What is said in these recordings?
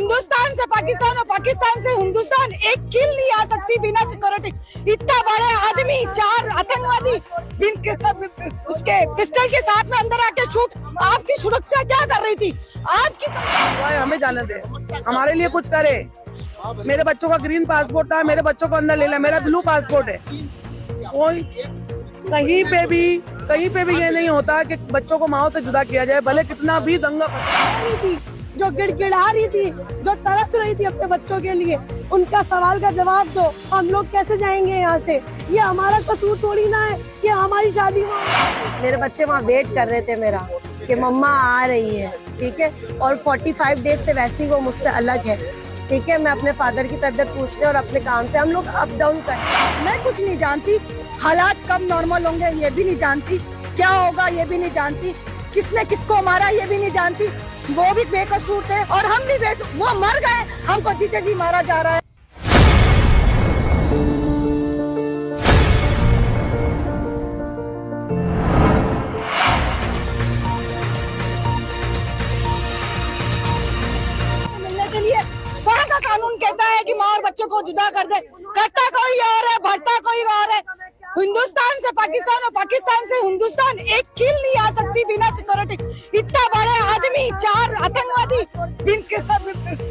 हिंदुस्तान से पाकिस्तान और पाकिस्तान से हिंदुस्तान एक किल नहीं आ सकती बिना सिक्योरिटी। इतना बड़े आदमी, 4 आतंकवादी उसके पिस्टल के साथ में अंदर आके शूट, आपकी सुरक्षा क्या कर रही थी? आपकी हमें जाने दे, हमारे लिए कुछ करे। मेरे बच्चों का ग्रीन पासपोर्ट था, मेरे बच्चों को अंदर ले लिया, मेरा ब्लू पासपोर्ट है। कोई कहीं पे भी ये नहीं होता कि बच्चों को माँ से जुदा किया जाए, भले कितना भी दंगा रही थी, जो गिड़गिड़ा रही थी, जो तरस रही थी अपने बच्चों के लिए, उनका सवाल का जवाब दो। हम लोग कैसे जाएंगे यहाँ से? ये हमारा कसूर थोड़ी ना है कि हमारी शादी हो। मेरे बच्चे वहाँ वेट कर रहे थे मेरा कि मम्मा आ रही है, ठीक है। और 45 डेज से वैसे ही वो मुझसे अलग है, ठीक है। मैं अपने फादर की तबीयत पूछने और अपने काम से हम लोग अप डाउन करते। मैं कुछ नहीं जानती, हालात कब नॉर्मल होंगे ये भी नहीं जानती, क्या होगा ये भी नहीं जानती, किसने किसको मारा ये भी नहीं जानती। वो भी बेकसूर थे और हम भी वो मर गए, हमको जीते जी मारा जा रहा है। मिलने के लिए वहाँ का कानून कहता है कि माँ और बच्चों को जुदा कर दे, करता कोई और है, भरता कोई और है। हिंदुस्तान से पाकिस्तान और पाकिस्तान से हिंदुस्तान एक किल नहीं आ सकती बिना सिक्योरिटी। इतना बड़े आदमी, 4 आतंकवादी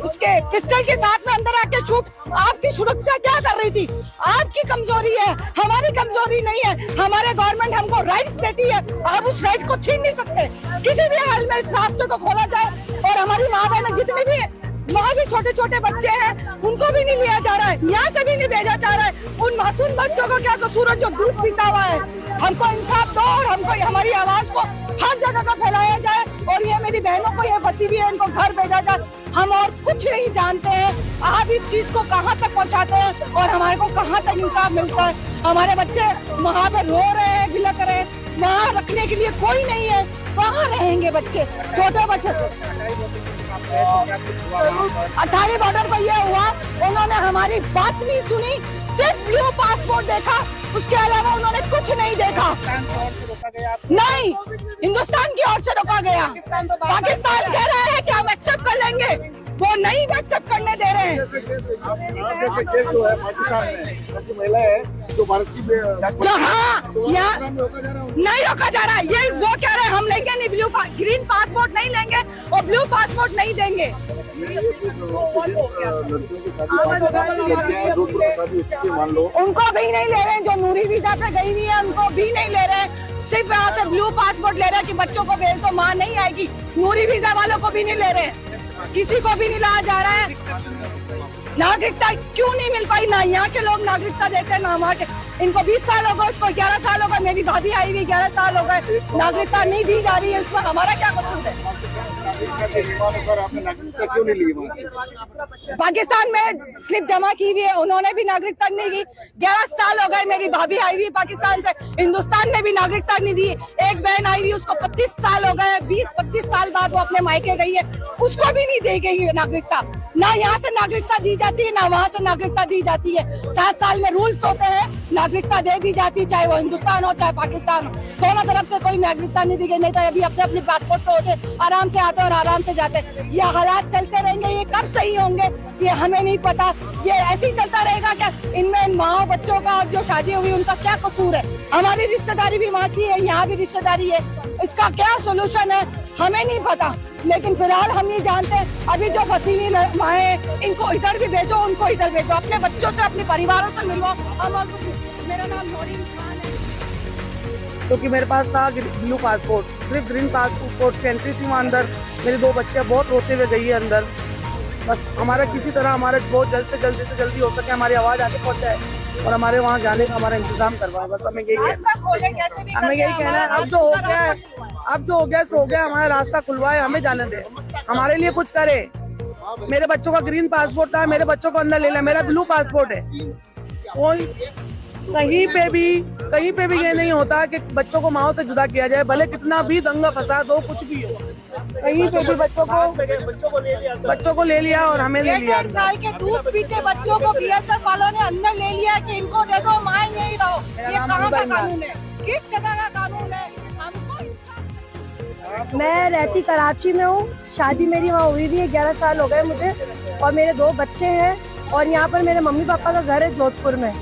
उसके पिस्टल के साथ में अंदर आके शूट, आपकी सुरक्षा क्या कर रही थी? आपकी कमजोरी है, हमारी कमजोरी नहीं है। हमारे गवर्नमेंट हमको राइट्स देती है, आप उस राइट्स को छीन नहीं सकते। किसी भी हाल में इस रास्ते को खोला जाए और हमारी माँ बहन जितने भी वहाँ भी छोटे छोटे बच्चे हैं, उनको भी नहीं लिया जा रहा है, यहाँ से भी नहीं भेजा जा रहा है। उन मासूम बच्चों को क्या कसूर है जो दूध पीता हुआ है? हमको इंसाफ दो और हमको हमारी आवाज को हर जगह का फैलाया जाए। और ये मेरी बहनों को ये फंसी हुई है, इनको घर भेजा जाए। हम और कुछ नहीं जानते हैं, आप इस चीज को कहाँ तक पहुँचाते हैं और हमारे को कहाँ तक इंसाफ मिलता है? हमारे बच्चे वहाँ पे रो रहे हैं, बिलक रहे हैं, वहाँ रखने के लिए कोई नहीं है, वहाँ रहेंगे बच्चे, छोटे बच्चे। 18 बॉर्डर पर यह हुआ, उन्होंने हमारी बात नहीं सुनी, सिर्फ ब्लू पासपोर्ट देखा, उसके अलावा उन्होंने कुछ नहीं देखा। नहीं, हिंदुस्तान की ओर से रोका गया। पाकिस्तान कह रहा है कि हम एक्सेप्ट कर लेंगे, वो नहीं एक्सेप्ट करने दे रहे हैं। जो है पाकिस्तान में ऐसी महिला है जो भारत की जो यहाँ नहीं रोका जा रहा है। ये वो कह रहे हैं हम लेंगे नहीं, ग्रीन पासपोर्ट नहीं लेंगे और ब्लू पासपोर्ट नहीं देंगे। उनको भी नहीं ले रहे हैं, जो नूरी वीजा पे गई हुई है उनको भी नहीं ले रहे हैं। सिर्फ यहाँ से ब्लू पासपोर्ट ले रहे हैं कि बच्चों को भेज दो, माँ नहीं आएगी। नूरी वीजा वालों को भी नहीं ले रहे हैं, किसी को भी नहीं लाया जा रहा है। नागरिकता क्यों नहीं मिल पाई? ना यहाँ के लोग नागरिकता देते हैं, ना वहाँ के। इनको 20 साल हो गए, उसको 11 साल हो गए, मेरी भाभी आई हुई 11 साल हो गए, नागरिकता नहीं दी जा रही है। इसमें हमारा क्या कसूर है? क्यों नहीं ली? पाकिस्तान में स्लिप जमा की हुई है, उन्होंने भी नागरिकता नहीं दी। 11 साल हो गए, मेरी भाभी आई हुई पाकिस्तान से, हिंदुस्तान ने भी नागरिकता नहीं दी। एक बहन आई हुई, उसको 25 साल हो गए, 20-25 साल बाद वो अपने मायके गई है, उसको भी नहीं दी गई नागरिकता। ना यहाँ से नागरिकता दी जाती है, ना वहाँ से नागरिकता दी जाती है। 7 साल में रूल्स होते हैं, नागरिकता दे दी जाती है, चाहे वो हिंदुस्तान हो चाहे पाकिस्तान हो, दोनों तरफ से कोई नागरिकता नहीं दी गई। नहीं तो अभी अपने अपने पासपोर्ट पे होते, आराम से आते और आराम से जाते। ये हालात चलते रहेंगे, ये कब सही होंगे ये हमें नहीं पता। ये ऐसे ही चलता रहेगा क्या? इनमें माँ बच्चों का जो शादी हुई उनका क्या कसूर है? हमारी रिश्तेदारी भी वहाँ की है, यहाँ भी रिश्तेदारी है, इसका क्या सोल्यूशन है हमें नहीं पता। लेकिन फिलहाल हम नहीं जानते, अभी जो फंसी हुई माएँ, इनको इधर भी भेजो, उनको इधर भेजो, अपने बच्चों से अपने परिवारों से मिलवाओ। हम और कुछ। मेरा नाम नौरीन खान है। क्योंकि मेरे पास था ब्लू पासपोर्ट, सिर्फ ग्रीन पासपोर्ट की एंट्री थी वहाँ अंदर। मेरे 2 बच्चे बहुत रोते हुए गई है अंदर। बस हमारा किसी तरह हमारे बहुत जल्द से जल्दी हो सके, हमारी आवाज़ आगे पहुँचाए और हमारे वहाँ जाने का हमारा इंतजाम करवाए। बस हमें यही कहना है। अब जो हो गया सो हो गया, हमारा रास्ता खुलवाए, हमें जाने दे, हमारे लिए कुछ करे। मेरे बच्चों का ग्रीन पासपोर्ट था, मेरे बच्चों को अंदर ले लिया, मेरा ब्लू पासपोर्ट है। कोई कहीं पे भी ये नहीं होता कि बच्चों को माँ से जुदा किया जाए, भले कितना भी दंगा फसाद हो, कुछ भी हो। कहीं पे भी बच्चों को ले लिया और हमें ले लिया। 1 साल के दूध पीते बच्चों को बीएसएफ वालों ने अंदर ले लिया कि इनको दे दो, माँ नहीं रहो। ये कहाँ का कानून है? किस जगह का कानून है? हमको मैं रहती कराची में हूँ, शादी मेरी वहाँ हुई भी है, 11 साल हो गए मुझे और मेरे 2 बच्चे हैं और यहाँ पर मेरे मम्मी पापा का घर है जोधपुर में।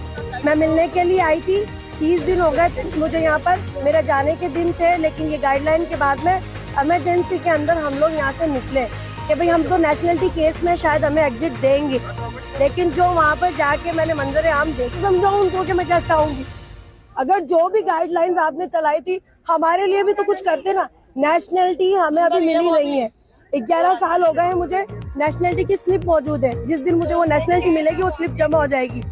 मैं मिलने के लिए आई थी, 30 दिन हो गए थे मुझे यहाँ पर, मेरे जाने के दिन थे, लेकिन ये गाइडलाइन के बाद में इमरजेंसी के अंदर हम लोग यहाँ से निकले कि भाई हम तो नेशनलिटी केस में शायद हमें एग्जिट देंगे, लेकिन जो वहाँ पर जाके मैंने मंजर आम देखे, समझाऊँ उनको कि मैं कैसे आऊंगी। अगर जो भी गाइडलाइंस आपने चलाई थी हमारे लिए भी तो कुछ करते ना। नेशनलिटी हमें अभी मिली नहीं है, 11 साल हो गए हैं मुझे, नेशनलिटी की स्लिप मौजूद है, जिस दिन मुझे वो नेशनलिटी मिलेगी वो स्लिप जमा हो जाएगी,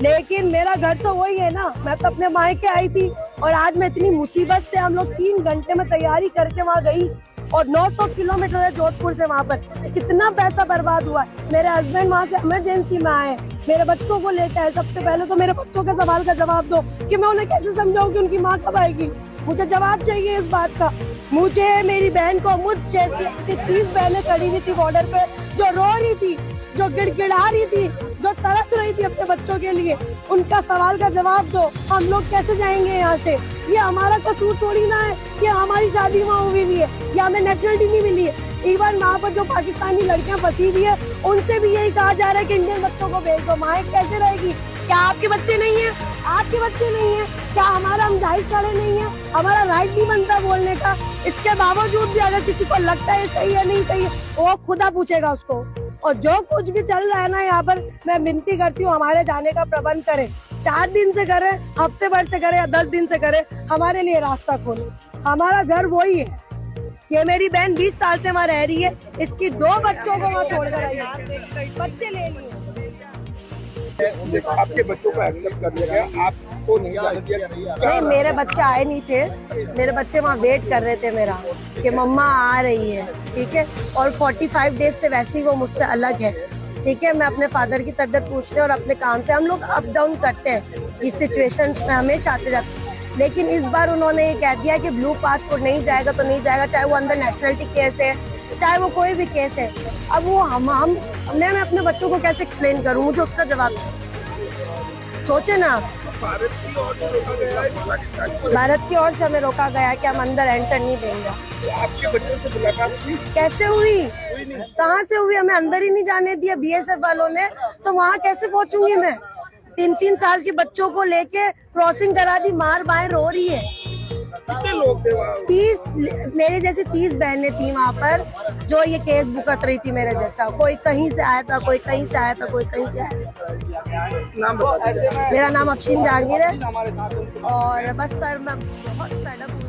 लेकिन मेरा घर तो वही है ना। मैं तो अपने मायके आई थी और आज मैं इतनी मुसीबत से, हम लोग 3 घंटे में तैयारी करके वहाँ गई और 900 किलोमीटर है जोधपुर से वहाँ पर, कितना पैसा बर्बाद हुआ। मेरे हस्बैंड वहाँ से इमरजेंसी में आए, मेरे बच्चों को लेकर आए। सबसे पहले तो मेरे बच्चों के सवाल का जवाब दो कि मैं उन्हें कैसे समझाऊं कि उनकी माँ कब आएगी। मुझे जवाब चाहिए इस बात का। मुझे, मेरी बहन को, मुझ जैसी ऐसी 30 बहनें खड़ी हुई थी बॉर्डर पे, जो रो रही थी, जो गिड़गिड़ा रही थी, जो तरस रही थी अपने बच्चों के लिए। उनका सवाल का जवाब दो। हम लोग कैसे जाएंगे यहाँ से? ये हमारा कसूर थोड़ी ना है कि हमारी शादी वहाँ हुई भी है या हमें नेशनलिटी नहीं मिली है। इवन वहाँ पर जो पाकिस्तानी लड़कियां फंसी हुई है उनसे भी यही कहा जा रहा है कि इंडियन बच्चों को भेज दो। माँ कैसे रहेगी? क्या आपके बच्चे नहीं है? आपके बच्चे नहीं है क्या? हमारा हम जायज खड़े नहीं है? हमारा राइट नहीं बनता बोलने का? इसके बावजूद भी अगर किसी को लगता है सही है नहीं सही है, वो खुदा पूछेगा उसको। और जो कुछ भी चल रहा है ना यहाँ पर, मैं विनती करती हूँ हमारे जाने का प्रबंध करें। 4 दिन से करे, हफ्ते भर से करे या 10 दिन से करे, हमारे लिए रास्ता खोले। हमारा घर वही है। ये मेरी बहन 20 साल से वहाँ रह रही है, इसकी 2 बच्चों को वहाँ छोड़कर आई है, बच्चे ले लिए। आपके बच्चों को एक्सेप्ट कर लिया गया, आपको नहीं जाने दिया? नहीं, मेरे बच्चे आए नहीं थे, मेरे बच्चे वहाँ वेट कर रहे थे मेरा कि मम्मा आ रही है, ठीक है। और 45 डेज से वैसे ही वो मुझसे अलग है, ठीक है। मैं अपने फादर की तबीयत पूछने और अपने काम से, हम लोग अप डाउन करते हैं इस सिचुएशंस में, हमेशा आते जाते हैं। लेकिन इस बार उन्होंने ये कह दिया कि ब्लू पासपोर्ट नहीं जाएगा तो नहीं जाएगा, चाहे वो अंदर नेशनलिटी केस है, चाहे वो कोई भी केस है। अब वो मैं अपने बच्चों को कैसे एक्सप्लेन करूं? मुझे उसका जवाब चाहिए। सोचे ना, भारत की ओर से रोका गया है, पाकिस्तान की? भारत की ओर से हमें रोका गया कि हम अंदर एंटर नहीं देंगे। तो आपके बच्चों से मुलाकात हुई? कैसे हुई? कहाँ से हुई? हमें अंदर ही नहीं जाने दिया बीएसएफ वालों ने, तो वहाँ कैसे पहुँचूंगी मैं? 3-3 साल के बच्चों को लेके क्रॉसिंग करा दी, मार बाएं रो रही है। कितने लोग थे वहाँ? 30, मेरे जैसी 30 बहनें थी वहाँ पर जो ये केस भुगत रही थी मेरे जैसा। कोई कहीं से आया था, कोई कहीं से आया था, कोई कहीं से आया था। नाम बता। मेरा नाम अफशीन जहांगीर है और बस सर मैं बहुत फेड अप हूँ।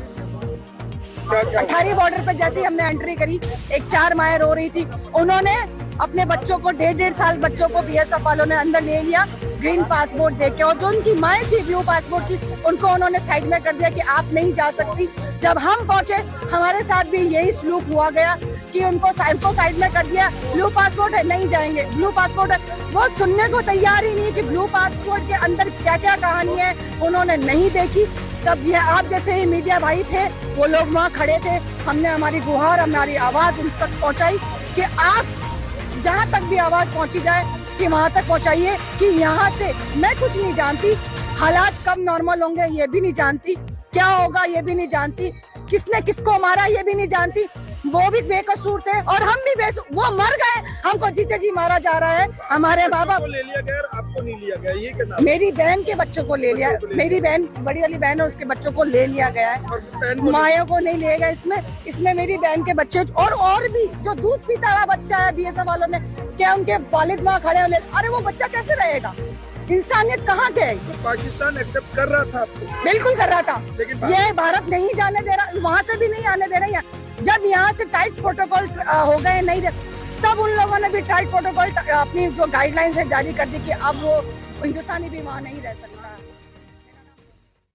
अठारी बॉर्डर पे जैसे ही हमने एंट्री करी, एक 4 माएँ रो रही थी, उन्होंने अपने बच्चों को 1.5 साल बच्चों को बीएसएफ वालों ने अंदर ले लिया ग्रीन पासपोर्ट देके, और जो उनकी माएँ थी ब्लू पासपोर्ट की, उनको उन्होंने साइड में कर दिया कि आप नहीं जा सकती। जब हम पहुंचे हमारे साथ भी यही सलूक हुआ गया कि उनको साइड में कर दिया, ब्लू पासपोर्ट है नहीं जाएंगे, ब्लू पासपोर्ट है। वो सुनने को तैयार ही नहीं कि ब्लू पासपोर्ट के अंदर क्या क्या कहानी है, उन्होंने नहीं देखी। तब ये आप जैसे ही मीडिया भाई थे, वो लोग वहाँ खड़े थे, हमने हमारी गुहार, हमारी आवाज उन तक पहुँचाई कि आप जहाँ तक भी आवाज पहुँची जाए कि वहाँ तक पहुँचाइए कि यहाँ से मैं कुछ नहीं जानती, हालात कब नॉर्मल होंगे ये भी नहीं जानती, क्या होगा ये भी नहीं जानती, किसने किसको मारा ये भी नहीं जानती। वो भी बेकसूर थे और हम भी वो मर गए, हमको जीते जी मारा जा रहा है। हमारे बाबा को ले लिया गया और आपको नहीं लिया गया, ये क्या? मेरी बहन के बच्चों को ले लिया, मेरी बहन बड़ी वाली बहन है, उसके बच्चों को ले लिया गया है, माया को नहीं लिया गया। इसमें मेरी बहन के बच्चे और भी जो दूध पीता हुआ बच्चा है, बीएसएफ वालों ने क्या उनके वालिद वहाँ खड़े हो, अरे वो बच्चा कैसे रहेगा? इंसानियत कहाँ थे? तो पाकिस्तान एक्सेप्ट कर रहा था आपको? बिल्कुल कर रहा था, लेकिन ये भारत नहीं जाने दे रहा, वहाँ से भी नहीं आने दे रहा है। जब यहाँ से टाइट प्रोटोकॉल हो गए नहीं, तब उन लोगों ने भी टाइट प्रोटोकॉल अपनी जो गाइडलाइंस है जारी कर दी कि अब वो हिंदुस्तानी भी वहाँ नहीं रह सकता।